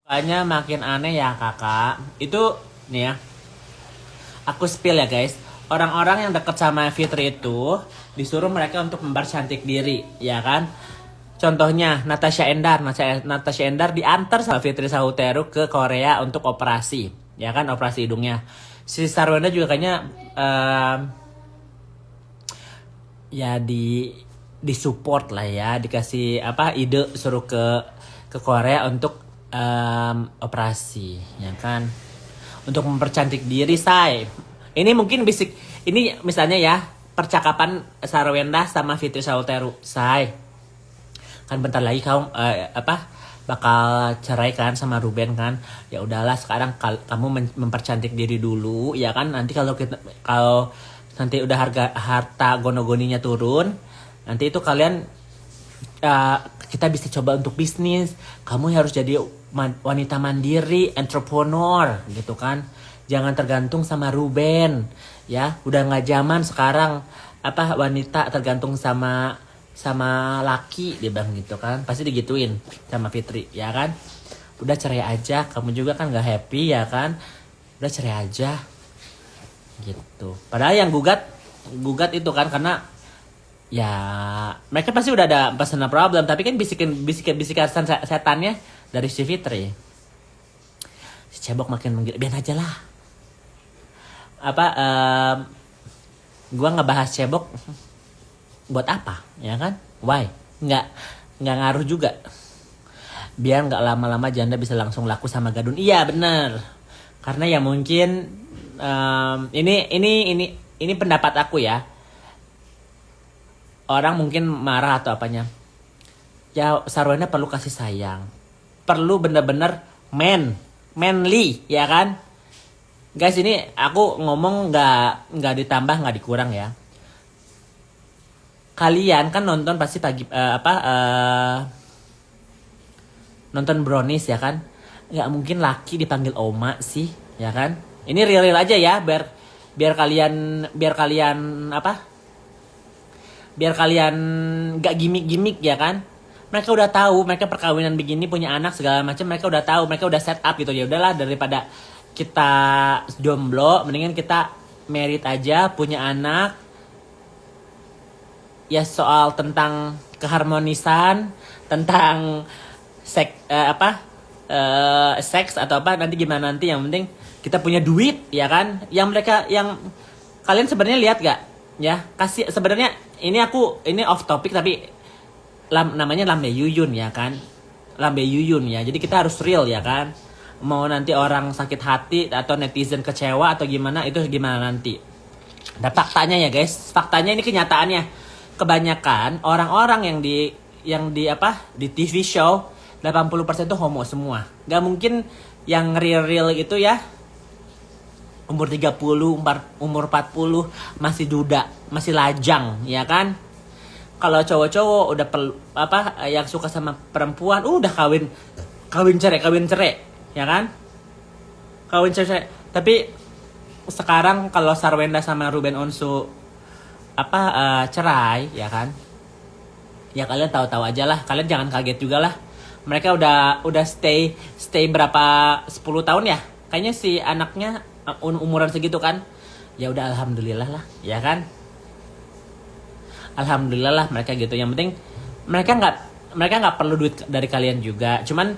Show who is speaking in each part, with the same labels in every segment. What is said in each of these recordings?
Speaker 1: Kayaknya makin aneh ya kakak. Itu nih ya, aku spill ya guys. Orang-orang yang deket sama Fitri itu disuruh mereka untuk mempercantik diri, ya kan? Contohnya Natasha Endar, Natasha Endar diantar sama Fitri Sahuteru ke Korea untuk operasi, ya kan? Operasi hidungnya. Si Sarwenda juga kayaknya ya disupport lah ya, dikasih apa ide suruh ke Korea untuk operasi, ya kan? Untuk mempercantik diri, say. Ini mungkin ini misalnya ya percakapan Sarwenda sama Fitri Sahuteru, say. Kan bentar lagi kamu bakal cerai kan sama Ruben kan? Ya udahlah sekarang kamu mempercantik diri dulu, ya kan? Nanti kalau nanti udah harta gono-goninya turun, nanti itu kalian kita bisa coba untuk bisnis. Kamu harus jadi wanita mandiri, entrepreneur gitu kan. Jangan tergantung sama Ruben, ya. Udah nggak zaman sekarang wanita tergantung sama laki, dia bilang gitu kan. Pasti digituin sama Fitri, ya kan. Udah cerai aja, kamu juga kan nggak happy, ya kan. Udah cerai aja gitu. Padahal yang gugat itu kan karena ya mereka pasti udah ada personal problem, tapi kan bisikan setannya dari si Fitri. Si cebok makin menggila, biar aja lah. Gua ngebahas cebok buat apa, ya kan? Why? Nggak ngaruh juga. Biar nggak lama-lama janda bisa langsung laku sama gadun. Iya bener. Karena ya mungkin ini pendapat aku ya. Orang mungkin marah atau apanya. Ya Sarwenda perlu kasih sayang. Perlu bener-bener manly, ya kan? Guys, ini aku ngomong nggak ditambah nggak dikurang ya. Kalian kan nonton pasti nonton Brownies, ya kan? Nggak mungkin laki dipanggil Oma sih, ya kan? Ini real aja ya, biar kalian biar kalian gak gimmick ya kan. Mereka udah tahu, mereka perkawinan begini, punya anak segala macam, mereka udah tahu, mereka udah set up gitu. Ya udahlah, daripada kita jomblo, mendingan kita married aja, punya anak. Ya soal tentang keharmonisan, tentang seks atau apa nanti gimana nanti, yang penting kita punya duit, ya kan. Yang kalian sebenarnya lihat gak ya, kasih sebenarnya ini off topic tapi namanya Lambe Yuyun, ya kan. Lambe Yuyun ya, jadi kita harus real, ya kan. Mau nanti orang sakit hati atau netizen kecewa atau gimana, itu gimana nanti. Dan faktanya ya guys, faktanya ini kenyataannya, kebanyakan orang-orang yang di TV show 80% tuh homo semua. Gak mungkin yang real itu ya umur 30, umur 40 masih duda, masih lajang, ya kan? Kalau cowok-cowok udah yang suka sama perempuan, udah kawin cerai, ya kan? Kawin cerai. Tapi sekarang kalau Sarwenda sama Ruben Onsu cerai, ya kan? Ya kalian tahu-tahu aja lah, kalian jangan kaget juga lah. Mereka udah stay berapa 10 tahun ya? Kayaknya si anaknya umuran segitu kan. Ya udah alhamdulillah lah, ya kan? Alhamdulillah lah mereka gitu. Yang penting mereka nggak perlu duit dari kalian juga. Cuman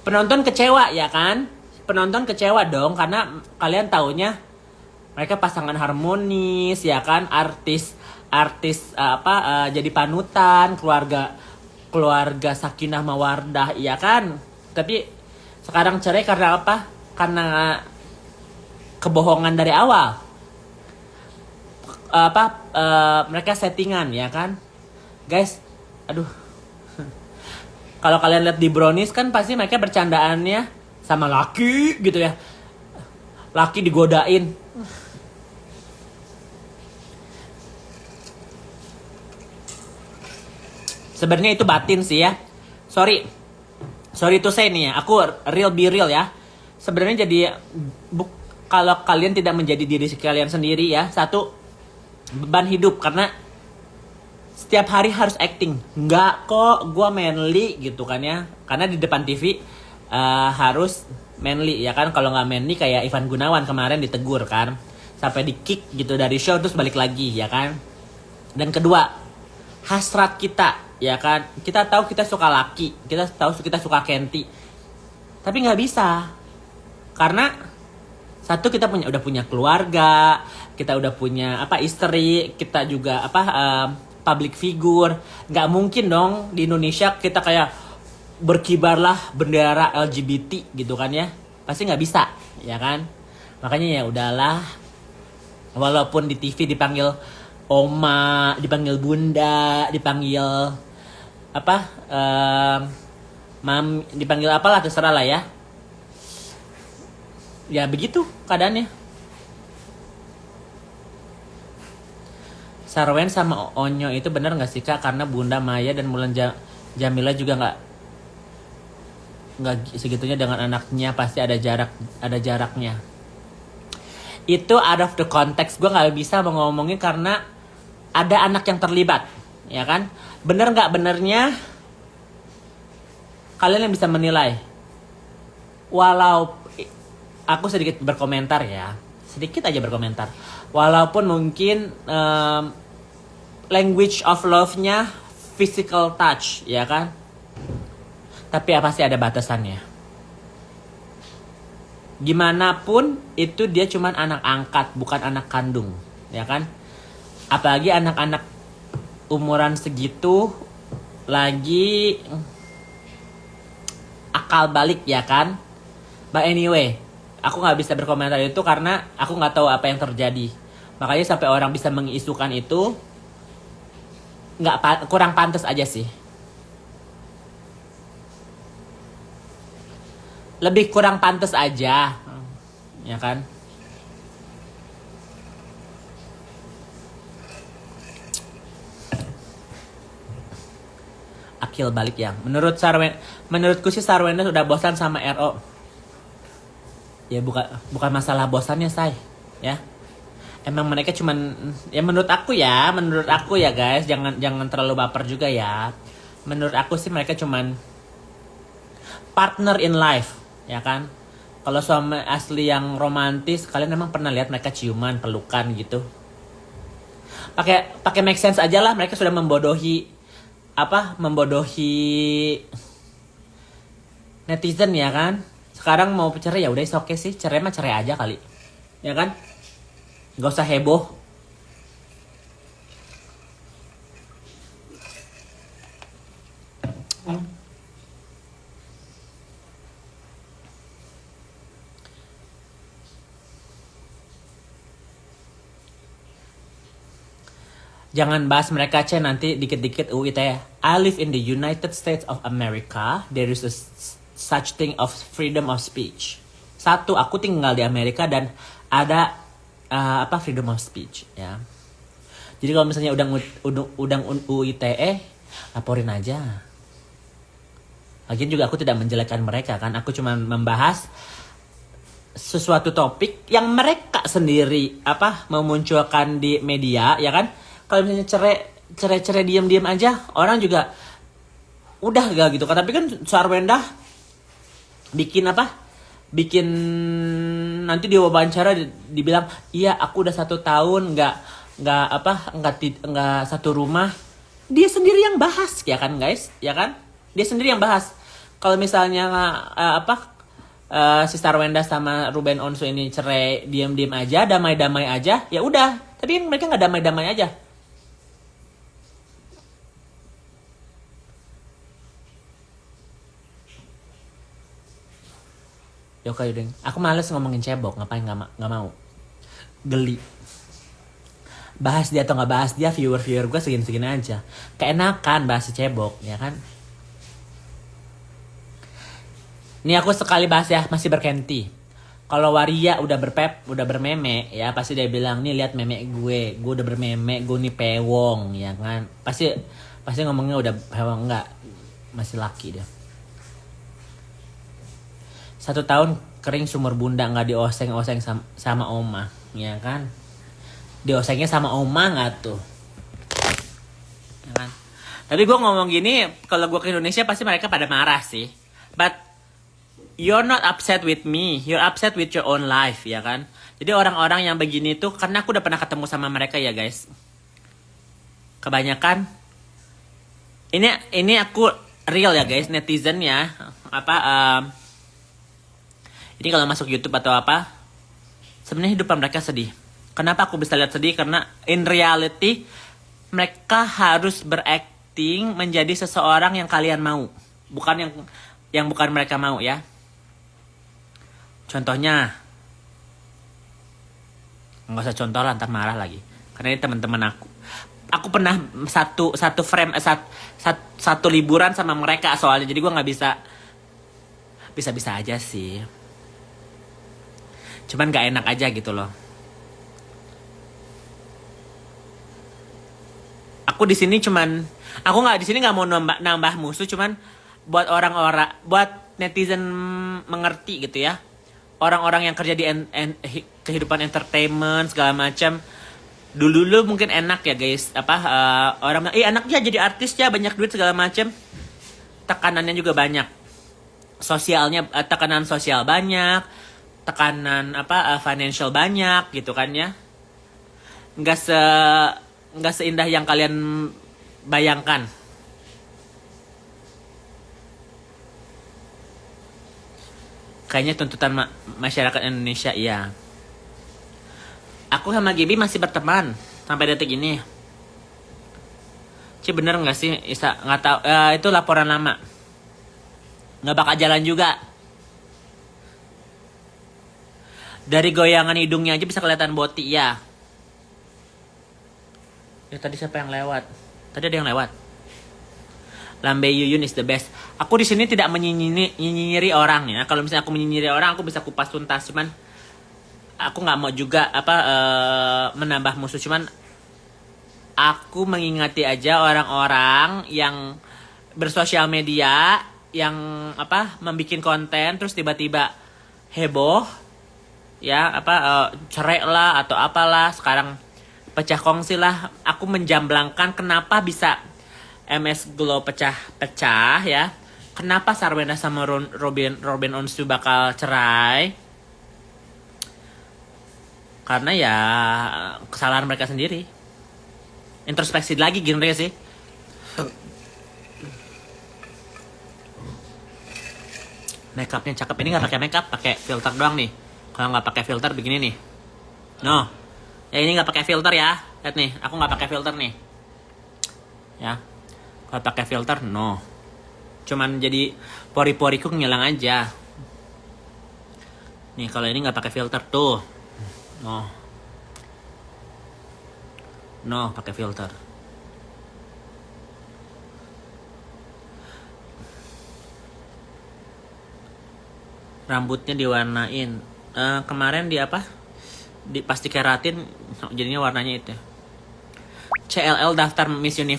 Speaker 1: penonton kecewa, ya kan? Penonton kecewa dong karena kalian taunya mereka pasangan harmonis, ya kan? Artis jadi panutan, keluarga sakinah mawardah, ya kan? Tapi sekarang cerai karena apa? Karena kebohongan dari awal. Mereka settingan, ya kan? Guys, aduh. Kalau kalian lihat di Brownies kan pasti mereka bercandaannya sama laki gitu ya. Laki digodain. Sebenarnya itu batin sih ya. Sorry to say nih ya. Aku be real ya. Sebenarnya jadi kalau kalian tidak menjadi diri kalian sendiri ya, satu, beban hidup karena setiap hari harus acting. Enggak kok, gue manly gitu kan ya. Karena di depan TV harus manly ya kan. Kalau nggak manly kayak Ivan Gunawan kemarin ditegur kan, sampai di kick gitu dari show terus balik lagi ya kan. Dan kedua, hasrat kita ya kan, kita tahu kita suka laki, kita tahu kita suka Kenti, tapi nggak bisa karena satu kita udah punya keluarga, kita udah punya istri, kita juga public figure. Nggak mungkin dong di Indonesia kita kayak berkibarlah bendera LGBT gitu kan ya, pasti nggak bisa ya kan. Makanya ya udahlah, walaupun di TV dipanggil oma, dipanggil bunda, dipanggil mam, dipanggil apalah terserah lah ya. Ya begitu keadaannya. Sarwen sama Onyo itu benar nggak sih Kak? Karena Bunda Maya dan Mulan Jamila juga nggak segitunya dengan anaknya, pasti ada jaraknya. Itu out of the context, gue nggak bisa mau ngomongin karena ada anak yang terlibat, ya kan? Bener nggak benernya kalian yang bisa menilai. Walau aku sedikit berkomentar ya, sedikit aja berkomentar. Walaupun mungkin language of love-nya physical touch, ya kan? Tapi pasti ada batasannya. Gimana pun itu dia cuman anak angkat, bukan anak kandung, ya kan? Apalagi anak-anak umuran segitu lagi akal balik, ya kan? But anyway, aku nggak bisa berkomentar itu karena aku nggak tahu apa yang terjadi. Makanya sampai orang bisa mengisukan itu kurang pantas aja sih. Lebih kurang pantas aja, ya kan? Akil balik yang. Menurutku sih Sarwenda sudah bosan sama RO. Ya bukan masalah bosannya say, ya. Emang mereka cuman, ya menurut aku ya guys, jangan terlalu baper juga ya. Menurut aku sih mereka cuman partner in life, ya kan. Kalau suami asli yang romantis, kalian emang pernah lihat mereka ciuman, pelukan gitu? Pakai make sense aja lah, mereka sudah membodohi netizen ya kan. Sekarang mau cerai ya udah oke sih, cerai mah cerai aja kali, ya kan? Gak usah heboh. Jangan bahas mereka nanti dikit-dikit UIT. I live in the United States of America. There is such thing of freedom of speech. Satu, aku tinggal di Amerika dan ada freedom of speech ya. Jadi kalau misalnya udang UITE, laporin aja. Lagian juga aku tidak menjelekkan mereka kan. Aku cuma membahas sesuatu topik yang mereka sendiri memunculkan di media, ya kan? Kalau misalnya cerai diam-diam aja, orang juga udah gak gitu kan. Tapi kan Sarwenda bikin nanti di wawancara dibilang, iya aku udah 1 tahun nggak satu rumah. Dia sendiri yang bahas, ya kan guys, ya kan? Dia sendiri yang bahas. Kalau misalnya si Sarwenda sama Ruben Onsu ini cerai diam-diam aja, damai-damai aja, ya udah. Tapi mereka nggak damai-damai aja. Yoka Yudeng, aku males ngomongin cebok, ngapain nggak mau, geli. Bahas dia atau nggak bahas dia, viewer gue segini aja, keenakan bahas si cebok, ya kan? Ini aku sekali bahas ya, masih berkenti. Kalau Waria udah bermeme, ya pasti dia bilang, nih lihat meme gue udah bermeme, gue nih pewong, ya kan? Pasti ngomongnya udah pewong, nggak, masih laki dia. 1 tahun kering sumur bunda, nggak dioseng-oseng sama oma, ya kan? Diosengnya sama oma nggak tuh, ya kan? Tapi gue ngomong gini, kalau gue ke Indonesia pasti mereka pada marah sih. But you're not upset with me, you're upset with your own life, ya kan? Jadi orang-orang yang begini tuh, karena aku udah pernah ketemu sama mereka ya guys. Kebanyakan, ini aku real ya guys, netizen ya, ini kalau masuk YouTube atau apa, sebenarnya hidupan mereka sedih. Kenapa aku bisa lihat sedih? Karena in reality mereka harus berakting menjadi seseorang yang kalian mau, bukan yang bukan mereka mau ya. Contohnya, nggak usah contoh lah, ntar marah lagi. Karena ini teman-teman aku. Aku pernah satu liburan sama mereka soalnya, jadi gue nggak bisa aja sih. Cuman nggak enak aja gitu loh. Aku di sini nggak mau nambah musuh, cuman buat orang-orang, buat netizen mengerti gitu ya. Orang-orang yang kerja di kehidupan entertainment segala macam, dulu mungkin enak ya guys, orang anaknya jadi artis ya, banyak duit segala macam. Tekanannya juga banyak, tekanan sosial banyak, tekanan financial banyak gitu kan ya. Nggak seindah yang kalian bayangkan. Kayaknya tuntutan masyarakat Indonesia, iya. Aku sama Gibi masih berteman sampai detik ini. Bener nggak sih? Isa nggak tahu. Itu laporan lama. Nggak bakal jalan juga. Dari goyangan hidungnya aja bisa kelihatan boti ya. Tadi siapa yang lewat? Tadi ada yang lewat. Lambe Yuyun is the best. Aku di sini tidak menyinyiri orang ya. Kalau misalnya aku menyinyiri orang, aku bisa kupas tuntas. Cuman aku nggak mau juga menambah musuh. Cuman aku mengingati aja orang-orang yang bersosial media, yang membuat konten terus tiba-tiba heboh, ya cerai lah atau apalah. Sekarang pecah kongsi lah. Aku menjamblangkan kenapa bisa MS Glow pecah ya. Kenapa Sarwenda sama Robin Onsu bakal cerai? Karena ya kesalahan mereka sendiri. Introspeksi lagi gitu ya sih. Makeupnya cakep. Ini nggak pakai makeup, pakai filter doang nih. Kalau nggak pakai filter begini nih. No. Ya ini nggak pakai filter ya. Lihat nih, aku nggak pakai filter nih. Ya. Kalau pakai filter, no. Cuman jadi pori-poriku ngilang aja. Nih kalau ini nggak pakai filter tuh, no pakai filter. Rambutnya diwarnain. Kemarin pas di keratin, jadinya warnanya itu. CLL daftar Miss Universe.